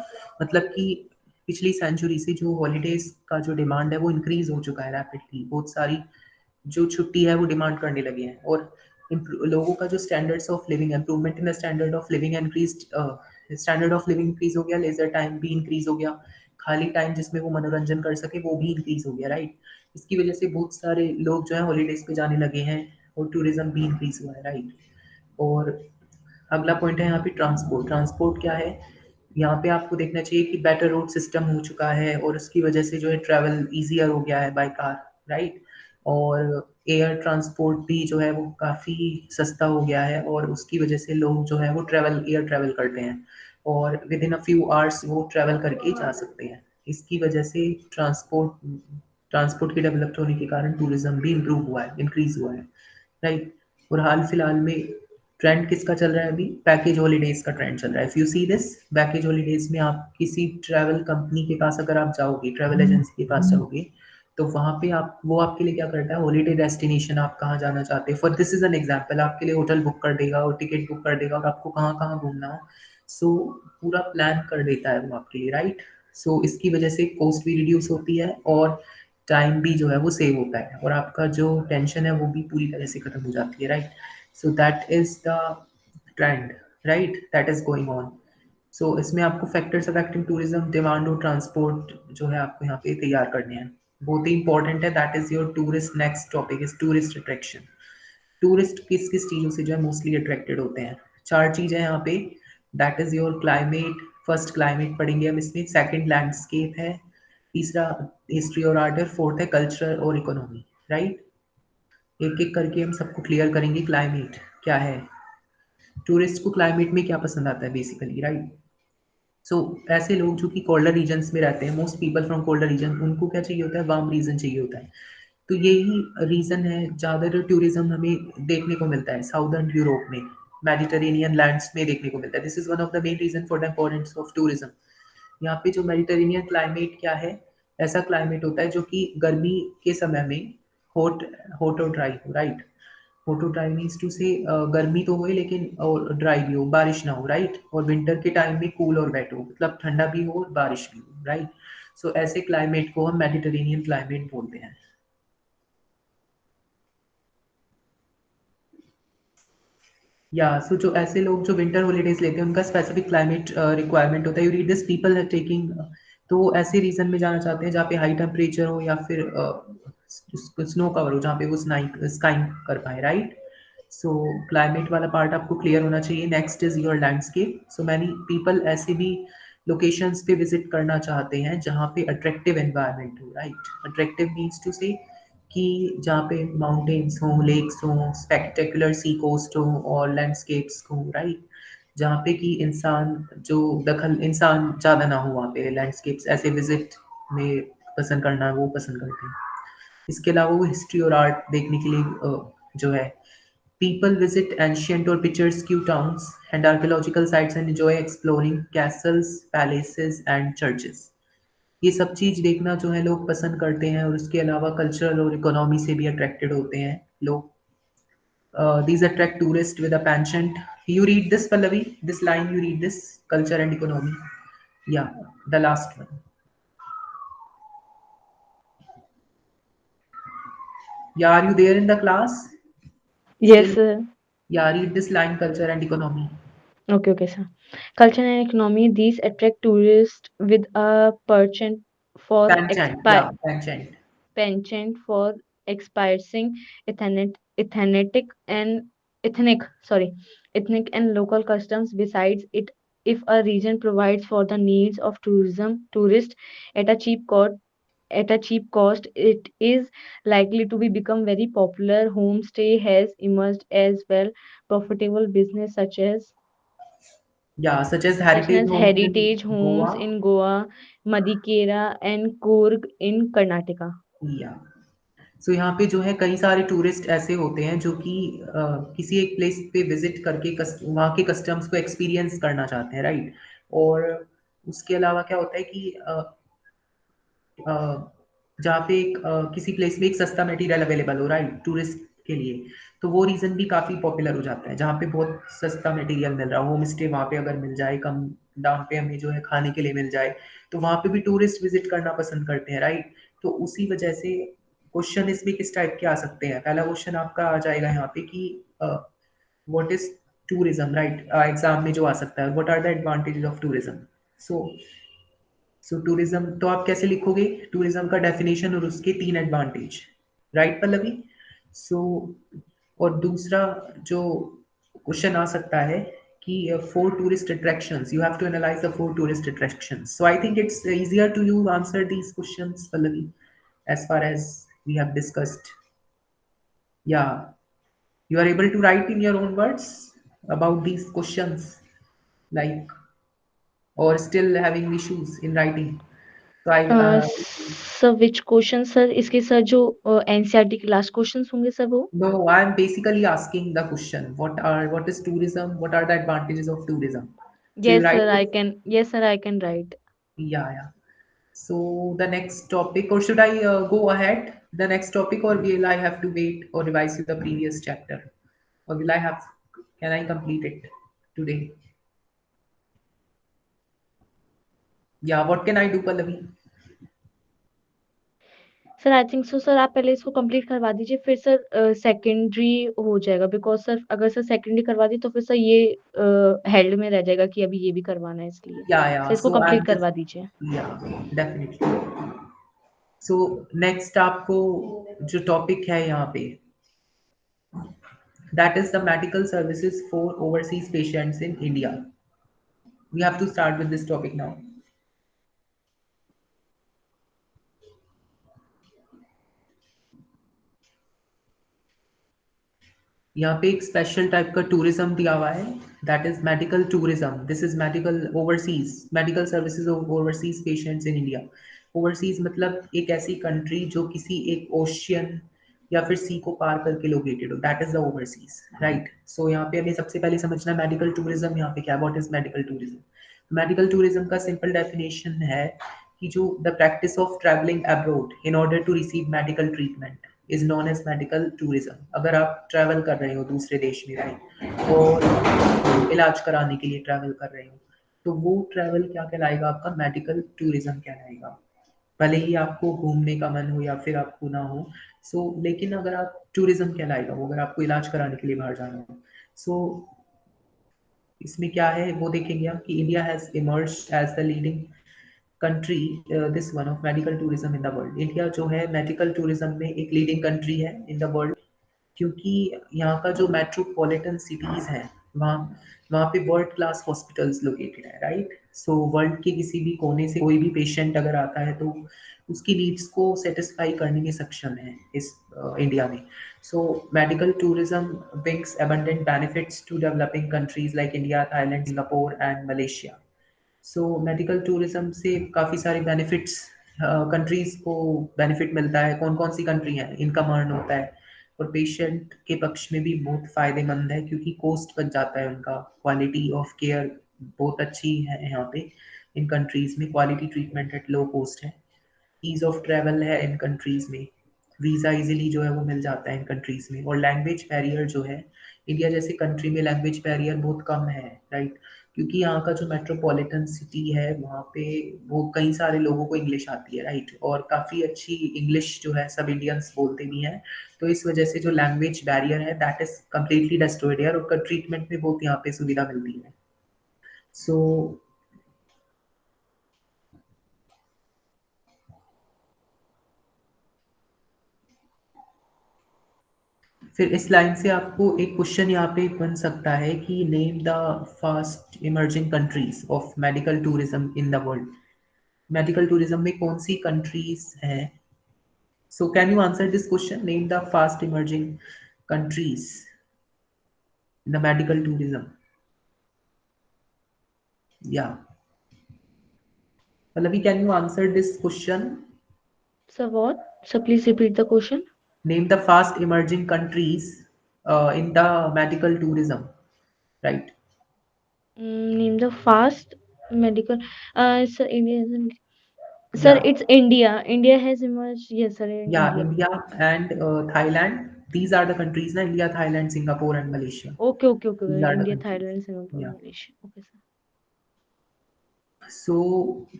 मतलब कि पिछली सेंचुरी से जो हॉलीडेज का जो डिमांड है वो इंक्रीज हो चुका है रैपिडली। बहुत सारी जो छुट्टी है वो डिमांड करने लगे हैं। और लोगों का जो standards of living, improvement in the standard of living increase, standard of living increase हो गया, लेजर टाइम भी इंक्रीज हो गया, खाली टाइम जिसमें वो मनोरंजन कर सके वो भी इंक्रीज हो गया, राइट। इसकी वजह से बहुत सारे लोग जो है हॉलीडेज पे जाने लगे हैं और टूरिज्म भी इंक्रीज हुआ है, राइट। और अगला पॉइंट है यहाँ पे ट्रांसपोर्ट। ट्रांसपोर्ट क्या है? यहाँ पे आपको देखना चाहिए कि बेटर रोड सिस्टम हो चुका है और उसकी वजह से जो है ट्रैवल ईजियर हो गया है बाय कार, राइट। और एयर ट्रांसपोर्ट भी जो है वो काफ़ी सस्ता हो गया है और उसकी वजह से लोग जो है वो एयर ट्रैवल करते हैं और with in a few hours वो ट्रैवल करके जा सकते हैं। इसकी वजह से ट्रांसपोर्ट के डेवलप होने के कारण टूरिज्म भी इम्प्रूव हुआ है, इंक्रीज हुआ है, राइट। और हाल फिलहाल में ट्रेंड किसका चल रहा है? अभी पैकेज हॉलीडेज का ट्रेंड चल रहा है। If you see this package holidays में आप किसी ट्रैवल कंपनी के पास अगर आप जाओगे, ट्रैवल एजेंसी के पास जाओगे, तो वहाँ पे आप वो आपके लिए क्या करता है, हॉलीडे डेस्टिनेशन आप कहाँ जाना चाहते हैं, for this is an example, आपके लिए होटल बुक कर देगा और टिकट बुक कर देगा और आपको कहाँ कहाँ घूमना हो सो पूरा प्लान कर देता है वो आपके लिए, राइट। सो इसकी वजह से कॉस्ट भी रिड्यूस होती है और टाइम भी जो है वो सेव होता है और आपका जो टेंशन है वो भी पूरी तरह से खत्म हो जाती है, right. So that is the trend, right, that is going on. So इसमें आपको फैक्टर्स अफेक्टिंग टूरिज्म, डिमांड और ट्रांसपोर्ट जो है आपको यहाँ पे तैयार करने हैं, बहुत ही इंपॉर्टेंट है। That is your tourist, next topic is tourist attraction. Tourist किस किस चीज़ों से जो है मोस्टली अट्रैक्टेड होते हैं? चार चीज़ें यहाँ पे। That is your climate. First climate पढ़ेंगे हम इसमें, सेकंड लैंडस्केप है, तीसरा हिस्ट्री और आर्डर, फोर्थ है कल्चर और इकोनॉमी। राइट, एक एक करके हम सबको क्लियर करेंगे। क्लाइमेट क्या है, टूरिस्ट को क्लाइमेट में क्या पसंद आता है बेसिकली, राइट। सो ऐसे लोग जो कि कोल्डर रीजन्स में रहते हैं, most people from colder region, उनको क्या चाहिए होता है, वार्म रीजन चाहिए होता है। तो यही रीज़न है ज़्यादातर टूरिज्म हमें देखने को मिलता है साउदर्न यूरोप में, मेडिटेरेनियन लैंड्स में देखने को मिलता है। This is one of the main reason for the importance of tourism. यहाँ पे जो मेडिटेरेनियन क्लाइमेट क्या है, ऐसा क्लाइमेट होता है जो कि गर्मी के समय में हॉट हॉट और ड्राई हो, राइट। हॉट और ड्राई मीन्स टू से गर्मी तो होए लेकिन और ड्राई भी हो, बारिश ना हो, राइट। और विंटर के टाइम में कूल और वेट हो, मतलब ठंडा भी हो और बारिश भी हो, राइट। सो ऐसे क्लाइमेट को हम मेडिटेरेनियन क्लाइमेट बोलते हैं। या सो जो ऐसे लोग जो विंटर हॉलीडेज लेते हैं उनका स्पेसिफिक क्लाइमेट रिक्वायरमेंट होता है। You read this, people are taking, तो वो ऐसे रीजन में जाना चाहते हैं जहाँ पे हाई टेम्परेचर हो या फिर स्नो कवर हो, जहाँ पे वो स्काइंग कर पाए, राइट। सो क्लाइमेट वाला पार्ट आपको क्लियर होना चाहिए। Next is your landscape. So many people ऐसे भी लोकेशंस पे विजिट करना चाहते हैं जहाँ पे अट्रैक्टिव एनवायरनमेंट हो, राइट। अट्रैक्टिव मीन्स टू से कि जहाँ पे माउंटेन्स हों, लेक्स हों, स्पेक्टेकुलर सी कोस्ट हो और लैंडस्केप्स हों, राइट। जहाँ पे कि इंसान जो दखल इंसान ज़्यादा ना हो, वहाँ पे लैंडस्केप्स ऐसे विजिट में पसंद करना वो पसंद करते हैं। इसके अलावा वो हिस्ट्री और आर्ट देखने के लिए जो है, people visit ancient or picturesque towns and archaeological sites and enjoy exploring castles, palaces and churches। ये सब चीज़ देखना जो है लोग पसंद करते हैं, और उसके अलावा कल्चरल और इकोनॉमी से भी अट्रैक्टेड होते हैं लोग। These attract tourists with a penchant. You read this, Pallavi, this line, you read this, culture and economy. Yeah, the last one. Yeah, are you there in the class? Yes, Still? sir. Yeah, read this line, culture and economy. Okay, okay, sir. Culture and economy, these attract tourists with a Penchant, yeah, penchant. penchant for experiencing ethnic and ethnic, sorry, ethnic and local customs. Besides it, if a region provides for the needs of tourists at a cheap cost, it is likely to be become very popular. Homestay has emerged as well profitable business Yeah, such as heritage homes Goa. in Goa, Madikera, and Coorg in Karnataka. या सो यहाँ पे जो है कई सारे tourist ऐसे होते हैं जो कि किसी एक प्लेस पे विजिट करके वहाँ के कस्टम्स को एक्सपीरियंस करना चाहते हैं, राइट। और उसके अलावा क्या होता है कि अ, जहाँ पे किसी प्लेस में एक सस्ता मटेरियल अवेलेबल हो, राइट, टूरिस्ट के लिए, तो वो रीज़न भी काफ़ी पॉपुलर हो जाता है। जहाँ पे बहुत सस्ता मटेरियल मिल रहा हो, होम स्टे वहाँ पे अगर मिल जाए, कम दाम पे हमें जो है खाने के लिए मिल जाए, तो वहाँ पे भी टूरिस्ट विजिट करना पसंद करते हैं, राइट। तो उसी वजह से क्वेश्चन इसमें किस टाइप के आ सकते हैं। पहला क्वेश्चन आपका आ जाएगा यहाँ पे कि what is tourism, right. Exam में जो आ सकता है, what are the advantages of tourism. So so tourism तो आप कैसे लिखोगे, टूरिज्म का डेफिनेशन और उसके 3 एडवांटेज, राइट पल्लवी। सो और दूसरा जो क्वेश्चन आ सकता है कि 4 tourist attractions, you have to analyse the 4 tourist attractions. So I think it's easier to you answer these questions, Pallavi, as far as we have discussed. Yeah, you are able to write in your own words about these questions, like, or still having issues in writing. So I sir which question sir, इसके sir जो NCERT के last questions होंगे sir वो? no, I'm basically asking the question. What is tourism? What are the advantages of tourism? So you Yes write sir, it. yes sir, I can write. Yeah, yeah. So the next topic, or should I go ahead the next topic, or will I have to wait or revise you the previous chapter, or will I have? Can I complete it today? Yeah. What can I do, Pallavi? Sir I think so sir, आप पहले इसको complete करवा दीजिए, फिर sir secondary हो जाएगा, because sir अगर sir secondary करवा दी तो फिर सर ये हेल्ड में रह जाएगा कि अभी ये भी करवाना है, इसलिए Yeah, yeah. सर इसको So कंप्लीट I'm just, करवा दीजिए. yeah, definitely. सो नेक्स्ट आपको जो टॉपिक है यहाँ पे, that is the medical services for overseas patients in India. We have to start with this topic now. यहाँ पे एक स्पेशल टाइप का टूरिज्म दिया हुआ है, that is medical tourism. This is medical overseas, medical services of overseas patients in India. Overseas मतलब एक ऐसी कंट्री जो किसी एक ओशियन या फिर सी को पार करके लोकेटेड हो, that is the overseas, right. So यहाँ पे हमें सबसे पहले समझना है मेडिकल टूरिज्म यहाँ पे क्या, what is medical tourism. Medical tourism का सिंपल डेफिनेशन है कि जो the practice of travelling abroad in order to receive medical treatment is known as medical tourism. अगर आप ट्रैवल कर रहे हो दूसरे देश में, राइट, और इलाज कराने के लिए ट्रैवल कर रहे हो, तो वो ट्रैवल क्या कहलाएगा, आपका मेडिकल टूरिज्म कहलाएगा. भले ही आपको घूमने का मन हो या फिर आपको ना हो, लेकिन अगर आप टूरिज्म कहलाएगा वो, अगर आपको इलाज कराने के लिए बाहर जाना हो. सो इसमें क्या है वो देखेंगे आप कि India has emerge as the leading country, this one of medical tourism in the world. India जो है मेडिकल टूरिज्म में एक लीडिंग कंट्री है इन द वर्ल्ड, क्योंकि यहाँ का जो मेट्रोपॉलिटन सिटीज़ हैं, वहाँ वहाँ पे वर्ल्ड क्लास हॉस्पिटल्स लोकेटेड है, राइट. सो वर्ल्ड के किसी भी कोने से कोई भी पेशेंट अगर आता है तो उसकी नीड्स को सेटिस्फाई करने में सक्षम है इस इंडिया में. So medical tourism brings abundant benefits to developing countries like India, Thailand, Singapore and Malaysia. So medical tourism से काफ़ी सारे बेनिफिट्स कंट्रीज़ को बेनिफिट मिलता है. कौन कौन सी कंट्री हैं, इनकम अर्न होता है, और पेशेंट के पक्ष में भी बहुत फ़ायदेमंद है क्योंकि कॉस्ट बच जाता है उनका. क्वालिटी ऑफ केयर बहुत अच्छी है यहाँ पे. इन कंट्रीज़ में quality treatment at low cost है. ईज़ ऑफ ट्रैवल है इन कंट्रीज़ में, वीज़ा इजीली जो है वो मिल जाता है इन कंट्रीज़ में. और लैंग्वेज बैरियर जो है, इंडिया जैसे कंट्री में लैंग्वेज बैरियर बहुत कम है, राइट. क्योंकि यहाँ का जो मेट्रोपॉलिटन सिटी है वहाँ पे वो कई सारे लोगों को इंग्लिश आती है, राइट, और काफ़ी अच्छी इंग्लिश जो है सब इंडियंस बोलते भी हैं. तो इस वजह से जो लैंग्वेज बैरियर है दैट इज़ कम्प्लीटली डिस्ट्रॉयड है, और उनका ट्रीटमेंट में बहुत यहाँ पे सुविधा मिलती है. सो फिर इस लाइन से आपको एक क्वेश्चन यहाँ पे बन सकता है कि name the fast emerging countries of medical tourism in the world. Medical tourism में कौन सी कंट्रीज हैं. So can you answer this question, name the fast emerging countries in the medical tourism. या Pallavi, can you answer this question. Sir, what? Sir, please repeat the question. Name the fast emerging countries in the medical tourism, right? Name the fast medical. Sir, India. Sir, Yeah, it's India. India has emerged. Yes, sir, in yeah, India. India and Thailand. These are the countries, na, India, Thailand, Singapore, and Malaysia. Okay, okay, okay. These Okay. are the India, countries. Thailand, Singapore, Yeah. Malaysia. Okay, sir. सो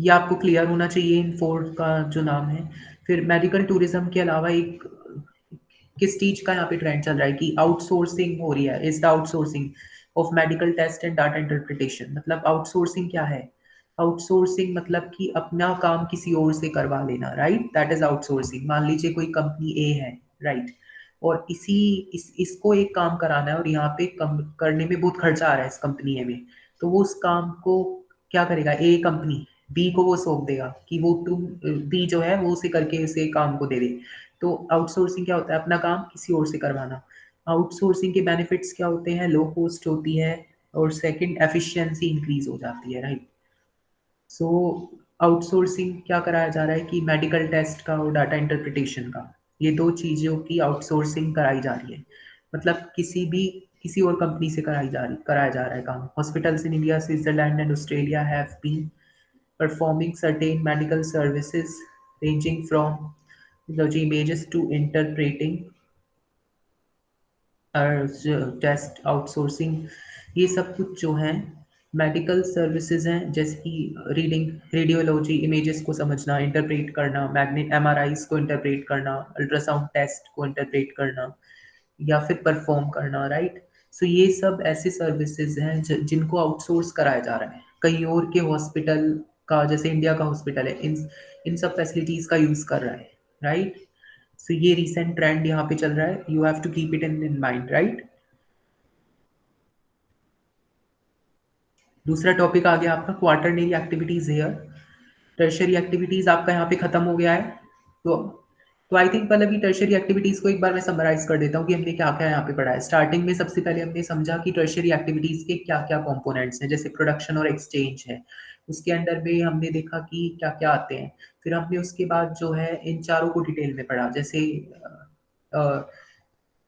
ये आपको clear होना चाहिए इन four का जो नाम है. फिर medical tourism के अलावा एक किस चीज का यहाँ पे ट्रेंड चल रहा है कि आउटसोर्सिंग हो रही है, is the outsourcing of medical test and data interpretation. मतलब आउटसोर्सिंग क्या है, आउटसोर्सिंग मतलब कि अपना काम किसी और से करवा लेना, राइट, दैट इज आउटसोर्सिंग. मान लीजिए कोई कंपनी ए है, राइट, और इसको एक काम कराना है और यहाँ पे कम करने में बहुत खर्चा आ रहा है इस कंपनी ए में. तो वो उस काम को क्या करेगा, ए कंपनी बी को वो सौंप देगा कि वो तुम बी जो है वो उसे करके उसे काम को दे दे. तो आउटसोर्सिंग क्या होता है, अपना काम किसी और से करवाना. आउटसोर्सिंग के बेनिफिट्स क्या होते हैं, लो कॉस्ट होती है, और सेकंड एफिशिएंसी इंक्रीज हो जाती है, राइट. सो आउटसोर्सिंग क्या कराया जा रहा है कि मेडिकल टेस्ट का और डाटा इंटरप्रिटेशन का, ये दो चीज़ों की आउटसोर्सिंग कराई जा रही है. मतलब किसी और कंपनी से कराया जा रहा है काम. Hospitals in India, Switzerland and Australia have been performing certain medical services ranging from technology images to interpreting test outsourcing. ये सब कुछ जो है मेडिकल सर्विसेज हैं, जैसे कि रीडिंग रेडियोलॉजी इमेजेस को समझना, इंटरप्रेट करना, मैग्नेट एमआरआईज को इंटरप्रेट करना, अल्ट्रासाउंड टेस्ट को इंटरप्रेट करना या फिर परफॉर्म करना, राइट. सो ये सब ऐसे सर्विसेज हैं जिनको आउटसोर्स कराया जा रहा है कहीं और के हॉस्पिटल का, जैसे इंडिया का हॉस्पिटल है, इन सब फैसिलिटीज़ का यूज़ कर रहा है, राइट. सो ये रिसेंट ट्रेंड यहाँ पे चल रहा है, you have to keep it in mind, right. दूसरा टॉपिक आ गया आपका quaternary activities here. Tertiary activities आपका यहाँ पे खत्म हो गया है। तो आई थिंक पहले टर्शियरी एक्टिविटीज को एक बार मैं समराइज कर देता हूँ कि हमने क्या क्या यहाँ पे पढ़ा है। स्टार्टिंग में सबसे पहले हमने समझा कि टर्शियरी एक्टिविटीज के क्या क्या कंपोनेंट्स हैं, जैसे प्रोडक्शन और एक्सचेंज है, उसके अंडर में हमने देखा कि क्या क्या आते हैं। फिर हमने उसके बाद जो है इन चारों को डिटेल में पढ़ा, जैसे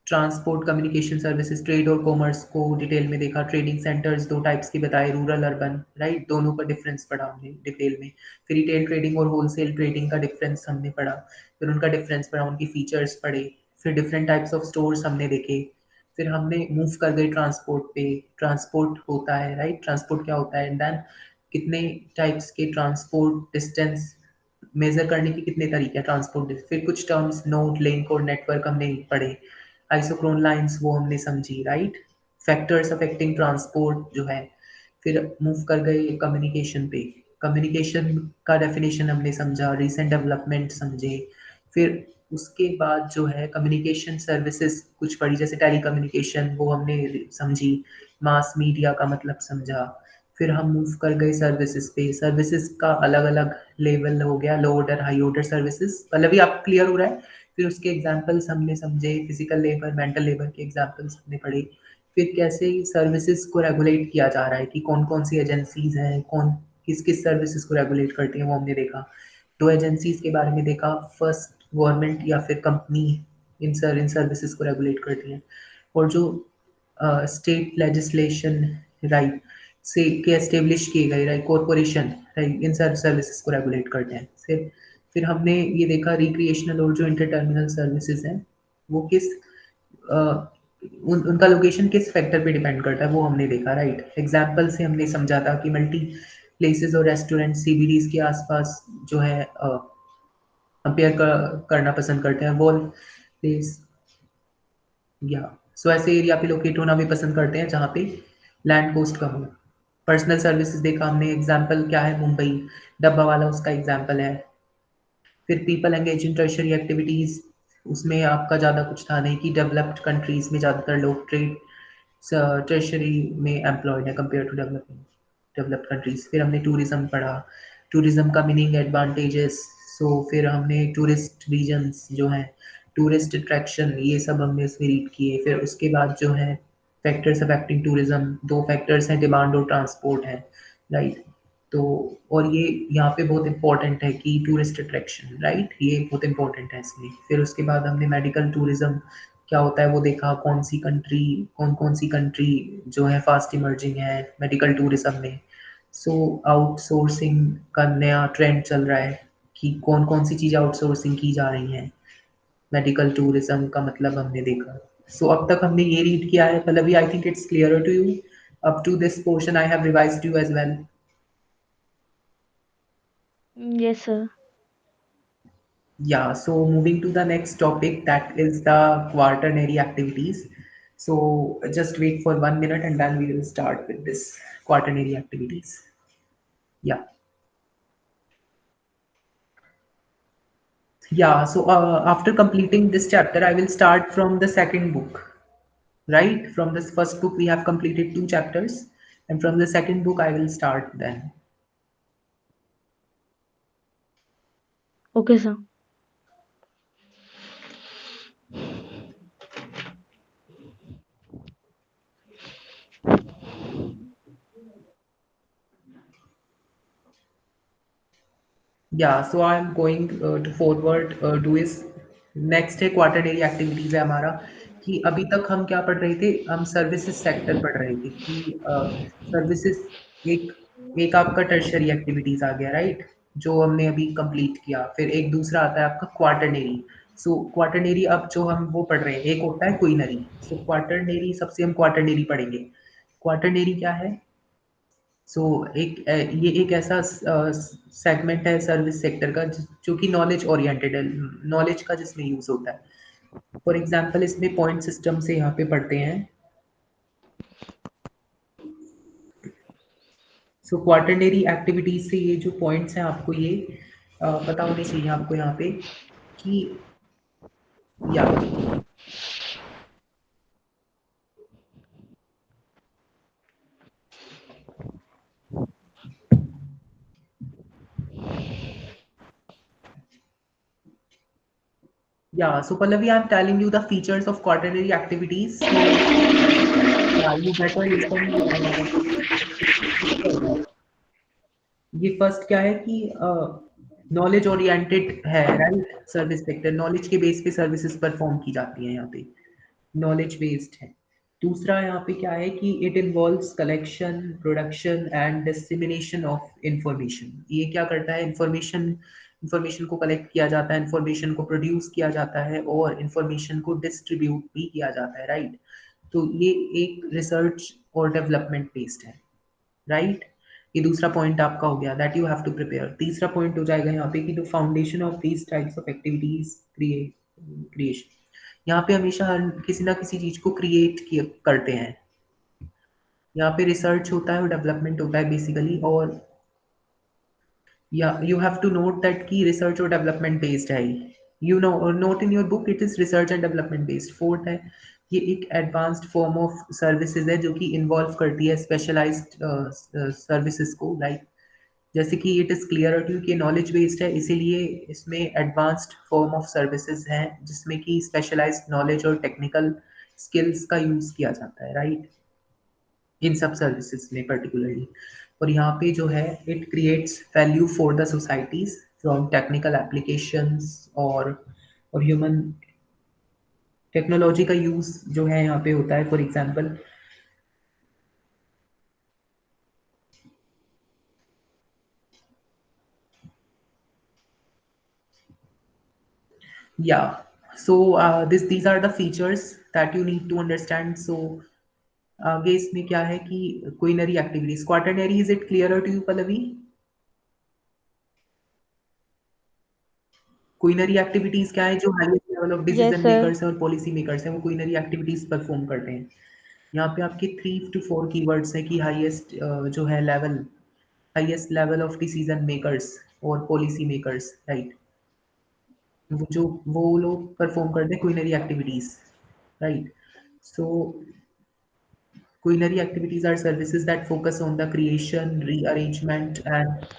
ट्रांसपोर्ट, कम्युनिकेशन सर्विसेज, ट्रेड और कॉमर्स को डिटेल में देखा। ट्रेडिंग सेंटर्स दो टाइप्स के बताए, रूरल अर्बन, राइट, दोनों का डिफरेंस पढ़ा हमने डिटेल में। फिर रिटेल ट्रेडिंग और होलसेल ट्रेडिंग का डिफरेंस हमने पढ़ा, फिर उनका डिफरेंस पढ़ा, उनकी फीचर्स पढ़े। फिर डिफरेंट टाइप्स ऑफ स्टोर्स हमने देखे। फिर हमने मूव कर गए ट्रांसपोर्ट पे। ट्रांसपोर्ट होता है, राइट, ट्रांसपोर्ट क्या होता है, एंड देन कितने टाइप्स के ट्रांसपोर्ट डिस्टेंस मेजर करने के कितने तरीके हैं ट्रांसपोर्ट। फिर कुछ टर्म्स, नोड, लिंक और नेटवर्क हमने पढ़े। आइसोक्रोन लाइंस वो हमने समझी, राइट। फैक्टर्स अफेक्टिंग ट्रांसपोर्ट जो है। फिर मूव कर गए कम्युनिकेशन पे। कम्युनिकेशन का डेफिनेशन हमने समझा, रिसेंट डेवलपमेंट समझे। फिर उसके बाद जो है कम्युनिकेशन सर्विसेज कुछ पढ़ी, जैसे टेली कम्युनिकेशन वो हमने समझी। मास मीडिया का मतलब समझा। फिर हम मूव कर गए सर्विसेज पे। सर्विसेज का अलग अलग लेवल हो गया, लो ऑर्डर, हाई ऑर्डर सर्विसेज। मतलब भी आप क्लियर हो रहा है। फिर उसके एग्जाम्पल्स हमने समझे, फिजिकल लेबर, मेंटल लेबर के एग्जाम्पल्स हमने पढ़े। फिर कैसे सर्विसेज को रेगुलेट किया जा रहा है, कि कौन कौन सी एजेंसीज हैं, कौन किस किस सर्विसेज को रेगुलेट करती हैं, वो हमने देखा। दो एजेंसीज के बारे में देखा, फर्स्ट गवर्नमेंट या फिर कंपनी इन सर्विसेज को रेगुलेट करती हैं, और जो स्टेट लेजिस्लेशन, राइट, से के एस्टेब्लिश किए गए, राइट, कॉरपोरेशन, राइट, इन सर्विसेज को रेगुलेट करते हैं। फिर हमने ये देखा रिक्रिएशनल और जो इंटर टर्मिनल सर्विसेज हैं वो किस उनका लोकेशन किस फैक्टर पे डिपेंड करता है, वो हमने देखा, राइट। एग्जाम्पल से हमने समझा था कि मल्टी प्लेसेस और रेस्टोरेंट सीबीडीज के आसपास जो है कंपेयर करना पसंद करते हैं, वॉल प्लेस, या सो ऐसे एरिया पे लोकेट होना भी पसंद करते हैं जहाँ पे लैंड कोस्ट कम हो। पर्सनल सर्विसेज देखा हमने, एग्जाम्पल क्या है, मुंबई डब्बा वाला उसका एग्जाम्पल है। फिर पीपल एंगेज इन टर्शरी एक्टिविटीज, उसमें आपका ज़्यादा कुछ था नहीं, कि डेवलप्ड कंट्रीज में ज़्यादातर लोग ट्रेड टर्शरी में एम्प्लॉयड है कंपेयर टू डेवलप्ड कंट्रीज। फिर हमने टूरिज्म पढ़ा, टूरिज्म का मीनिंग, एडवांटेजेस। सो फिर हमने टूरिस्ट रीजन्स जो हैं, टूरिस्ट अट्रैक्शन, ये सब हमने इसमें रीड किए। फिर उसके बाद जो है फैक्टर्स अफेक्टिंग टूरिज्म, दो फैक्टर्स हैं, डिमांड और ट्रांसपोर्ट है, राइट। तो और ये यहाँ पे बहुत इंपॉर्टेंट है कि टूरिस्ट अट्रैक्शन, राइट, ये बहुत इंपॉर्टेंट है इसमें। फिर उसके बाद हमने मेडिकल टूरिज्म क्या होता है वो देखा, कौन कौन सी कंट्री जो है फास्ट इमर्जिंग है मेडिकल टूरिज्म में। सो आउटसोर्सिंग का नया ट्रेंड चल रहा है, कि कौन कौन सी चीज़ आउटसोर्सिंग की जा रही हैं, मेडिकल टूरिज्म का मतलब हमने देखा। सो अब तक हमने ये रीड किया है, Pallavi, I think it's clear to you. Up to this portion I have revised you as well. Yes, sir. Yeah, so moving to the next topic, that is the quaternary activities. So just wait for 1 minute and then we will start with this quaternary activities. Yeah, yeah. So after completing this chapter, I will start from the second book, right? From this first book, we have completed two chapters, and from the second book, I will start then. Okay, sir. या so I am going to forward to इस next है quarterly activities है हमारा। कि अभी तक हम क्या पढ़ रहे थे, हम सर्विसेज सेक्टर पढ़ रहे थे कि सर्विसेज एक एक आपका टर्शरी एक्टिविटीज आ गया, राइट, जो हमने अभी कंप्लीट किया। फिर एक दूसरा आता है आपका क्वार्टरनरी। सो क्वार्टरनरी अब जो हम वो पढ़ रहे हैं, एक होता है क्वीनरी। सो क्वार्टरनरी सबसे हम क्वार्टरनरी पढ़ेंगे। क्वार्टरनरी क्या है? सो ये एक ऐसा सेगमेंट है सर्विस सेक्टर का जो कि नॉलेज ओरिएंटेड है, नॉलेज का जिसमें यूज होता है। फॉर एग्जांपल इसमें पॉइंट सिस्टम से यहाँ पे पढ़ते हैं। सो क्वार्टरनरी एक्टिविटीज से ये जो पॉइंट्स हैं आपको ये पता होने चाहिए आपको यहाँ पे, कि या Yeah, so Pallavi, I'm telling you the features of quaternary activities. So yeah, you better listen. ये फर्स्ट क्या है कि नॉलेज ओरिएंटेड है, राइट? सर्विस सेक्टर नॉलेज के बेस पे सर्विसेज परफॉर्म की जाती हैं यहाँ पे, नॉलेज बेस्ड है। दूसरा यहाँ पे क्या है कि it involves collection, production and dissemination of information. ये क्या करता है? इंफॉर्मेशन को कलेक्ट किया जाता है, इंफॉर्मेशन को प्रोड्यूस किया जाता है और इंफॉर्मेशन को डिस्ट्रीब्यूट भी किया जाता है, राइट? तो ये एक रिसर्च और डेवलपमेंट बेस्ड है, राइट? ये दूसरा पॉइंट आपका हो गया, that you have to prepare. तीसरा पॉइंट हो जाएगा यहाँ पे कि the foundation of these types of activities creation. यहाँ पे हमेशा हर किसी ना किसी चीज को क्रिएट करते हैं। यहाँ पे रिसर्च होता है और डेवलपमेंट होता है बेसिकली। और या you have to note that की रिसर्च और डेवलपमेंट बेस्ड है। You know note in your book it is research and development based. Fourth है, ये एक एडवांस्ड फॉर्म ऑफ सर्विसेज है जो कि इन्वॉल्व करती है स्पेशलाइज्ड सर्विसेज को, लाइक जैसे कि इट इज़ क्लियर टू कि नॉलेज बेस्ड है, इसीलिए इसमें एडवांस्ड फॉर्म ऑफ सर्विसेज हैं जिसमें कि स्पेशलाइज्ड नॉलेज और टेक्निकल स्किल्स का यूज़ किया जाता है, राइट? इन सब सर्विसेज में पर्टिकुलरली। और यहाँ पे जो है it creates value for the societies from technical applications और ह्यूमन टेक्नोलॉजी का यूज़ जो है यहाँ पे होता है। For example, yeah, so these are the features that you need to understand. So आगे इसमें क्या है कि quinary activities, quaternary, is it clear to you Pallavi? Quinary activities क्या है? जो highest level of yes decision sir. Makers है और पॉलिसी मेकर्स है वो क्वीनरी एक्टिविटीज परफॉर्म करते हैं। यहाँ पे आपके 3 to 4 कीवर्ड्स है कि हाईएस्ट जो है level, highest level of decision makers और पॉलिसी मेकर्स, राइट? वो लोग परफॉर्म करते हैं quinary activities, right? So culinary activities are services that focus on the creation, rearrangement, and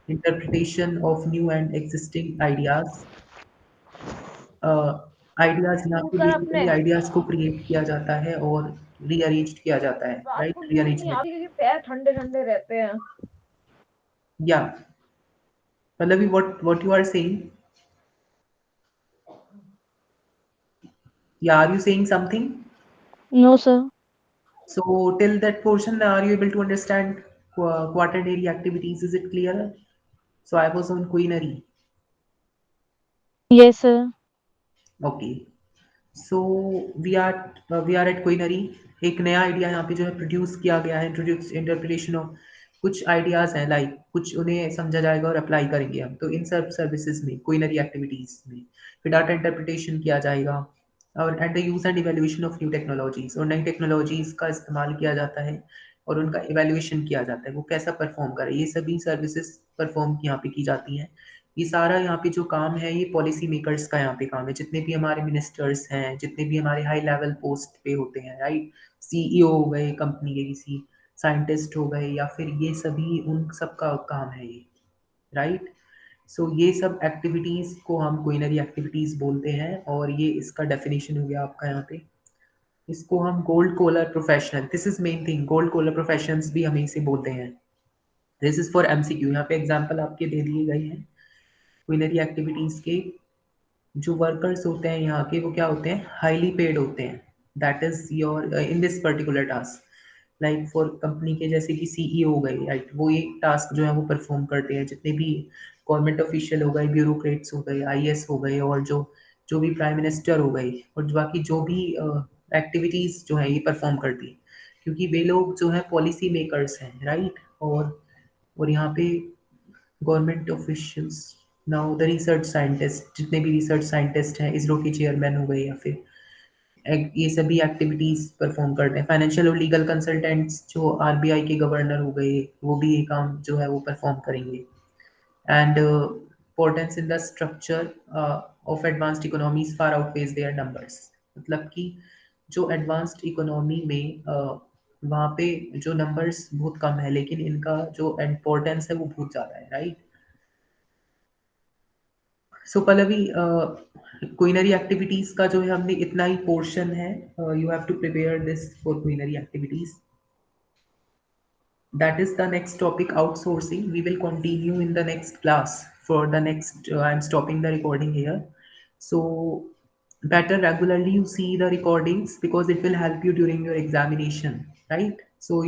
interpretation of new and existing ideas. Ideas यहाँ क्यों पे sir अपने basically ideas को क्रिएट किया जाता है और रीअरेंज किया जाता है, रात को राइट? नींद नहीं रीअरेंजमेंट, आती क्योंकि पैर ठंडे ठंडे रहते हैं। या मतलब व्हाट यू आर सेइंग, या are you saying something? No sir. So till that portion, are you able to understand quaternary activities? Is it clear? So I was on quinary. Yes sir. Okay. So we are at quinary. एक नया idea यहाँ पे जो है produce किया गया है, introduce interpretation of कुछ आइडियाज हैं, लाइक कुछ उन्हें समझा जाएगा और अप्लाई करेंगे हम। तो इन सब सर्विसेज में, क्वीनरी एक्टिविटीज में फिर डाटा इंटरप्रिटेशन किया जाएगा और at the use and evaluation of new technologies, और नई टेक्नोलॉजीज का इस्तेमाल किया जाता है और उनका इवेल्युएशन किया जाता है, वो कैसा परफॉर्म करे, ये सभी सर्विसेज परफॉर्म यहाँ पे की जाती हैं। ये सारा यहाँ पे जो काम है ये पॉलिसी मेकर्स का यहाँ पे काम है। जितने भी हमारे मिनिस्टर्स हैं, जितने भी हमारे हाई लेवल पोस्ट पे होते हैं, राइट? सीईओ हो गए कंपनी के, किसी साइंटिस्ट हो गए, या फिर ये सभी उन सब का काम है ये, राइट? सो ये सब एक्टिविटीज को हम क्वीनरी एक्टिविटीज बोलते हैं और ये इसका डेफिनेशन हो गया आपका यहाँ पे। इसको हम gold collar professional, this is main thing, gold collar professionals भी हमें इसे बोलते हैं। दिस इज फॉर एमसीक्यू, यहाँ पे एग्जाम्पल आपके दे दिए गए हैं क्वीनरी एक्टिविटीज के। जो वर्कर्स होते हैं यहाँ के वो क्या होते हैं? हाईली पेड होते हैं। That is your in this particular task, like for company के जैसे कि सीईओ हो गए, राइट? वो ये टास्क जो है वो परफॉर्म करते हैं। जितने भी गवर्नमेंट ऑफिशियल हो गए, ब्यूरोक्रेट्स हो गए, आईएएस हो गए, और जो जो भी प्राइम मिनिस्टर हो गई, और बाकी जो भी एक्टिविटीज जो है ये परफॉर्म करती है, क्योंकि वे लोग जो है पॉलिसी मेकर्स हैं, राइट? और यहाँ पे government officials, now the research scientist, जितने भी रिसर्च साइंटिस्ट हैं, इसरो के चेयरमैन हो गए, या फिर ये सभी एक्टिविटीज परफॉर्म करते हैं। फाइनेंशियल और लीगल कंसल्टेंट्स जो आरबीआई के गवर्नर हो गए, वो भी ये काम जो है वो परफॉर्म करेंगे। And importance in the structure of advanced economies far outweighs their numbers. मतलब कि जो एडवांस्ड इकोनॉमी में वहाँ पे जो नंबर्स बहुत कम है, लेकिन इनका जो इम्पोर्टेंस है वो बहुत ज़्यादा है, right? So Pallavi, quinary activities का जो है हमने इतना ही पोर्शन है. You have to prepare this for quinary activities. That is the next topic, outsourcing. We will continue in the next class. For the next, I'm stopping the recording here. So better regularly you see the recordings because it will help you during your examination, right? So